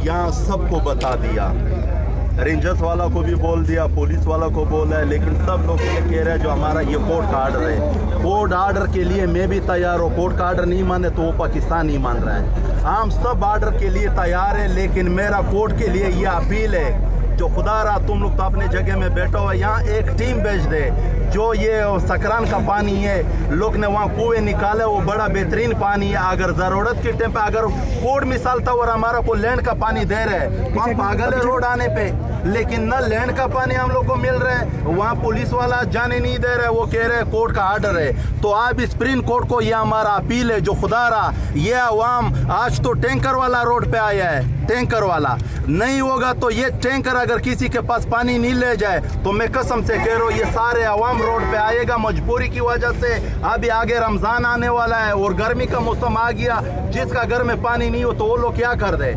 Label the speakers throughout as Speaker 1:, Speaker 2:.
Speaker 1: यहाँ सबको बता दिया, रेंजर्स वाला को भी बोल दिया, पुलिस वाला को बोला है, लेकिन सब लोग ये कह रहे हैं जो हमारा ये कोर्ट का आर्डर है, कोर्ट आर्डर के लिए मैं भी तैयार हूँ। कोर्ट का आर्डर नहीं माने तो वो पाकिस्तान नहीं मान रहा है। हम सब आर्डर के लिए तैयार है, लेकिन मेरा कोर्ट के लिए ये अपील है, जो खुदा रहा तुम लोग तो अपने जगह में बैठो हो, यहाँ एक टीम भेज दे। जो ये सकरान का पानी है, लोग ने वहाँ कुएं निकाले, वो बड़ा बेहतरीन पानी है। अगर ज़रूरत के टाइम पे अगर कोर्ट मिसाल था और हमारा को लैंड का पानी दे रहे हैं, वहाँ पागल है रोड आने पे, लेकिन न लैंड का पानी हम लोग को मिल रहा है, वहाँ पुलिस वाला जाने नहीं दे रहे, वो कह रहे हैं कोर्ट का आर्डर है। तो आप सुप्रीम कोर्ट को ये हमारा अपील है, जो खुदा रहा ये अवाम आज तो टैंकर वाला रोड पे आया है, टैंकर वाला नहीं होगा तो ये टैंकर अगर किसी के पास पानी नहीं ले जाए तो मैं कसम से कह रहा हूँ ये सारे अवाम रोड पे आएगा मजबूरी की वजह से। अभी आगे रमज़ान आने वाला है और गर्मी का मौसम आ गया, जिसका घर में पानी नहीं हो तो वो लोग क्या कर दे।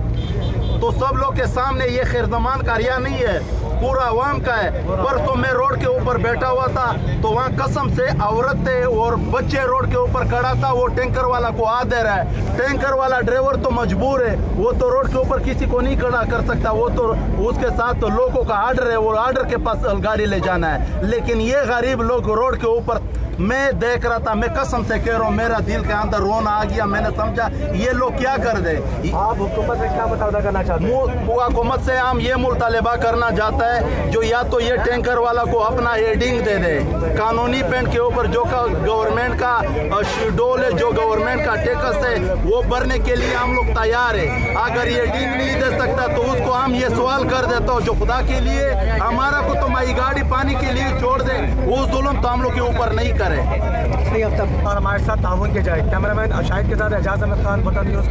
Speaker 1: तो सब लोग के सामने ये खैरजमान का रिया नहीं है, पूरा अवाम का है। पर तो मैं रोड के ऊपर बैठा हुआ था तो वहाँ कसम से औरतें और बच्चे रोड के ऊपर खड़ा था, वो टैंकर वाला को आ दे रहा है। टैंकर वाला ड्राइवर तो मजबूर है, वो तो रोड के ऊपर किसी को नहीं खड़ा कर सकता, वो तो उसके साथ तो लोगों का आर्डर है, वो आर्डर के पास गाड़ी ले जाना है। लेकिन ये गरीब लोग रोड के ऊपर मैं देख रहा था, मैं कसम से कह रहा हूँ मेरा दिल के अंदर रोना आ गया। मैंने समझा ये लोग क्या कर दे।
Speaker 2: आप हुकूमत से क्या मुतालबा करना चाहते हैं?
Speaker 1: हुकूमत से हम ये मुतालबा करना चाहता है जो या तो ये टैंकर वाला को अपना हेडिंग दे दे, कानूनी पेंट के ऊपर जो का गवर्नमेंट का शेड्यूल है, जो गवर्नमेंट का टैक्स है वो भरने के लिए हम लोग तैयार है। अगर ये हेडिंग नहीं दे सकता तो उसको हम ये सवाल कर देता हूँ, जो खुदा के लिए हमारा को तो माई गाड़ी पानी के लिए छोड़ दे, वो जुल्म तो हम लोग के ऊपर नहीं करे।
Speaker 2: नहीं अब तक और हमारे साथ ताउन किया जाए। कैमरामैन शाहिद के साथ एजाज अहमद खान, वतन न्यूज़।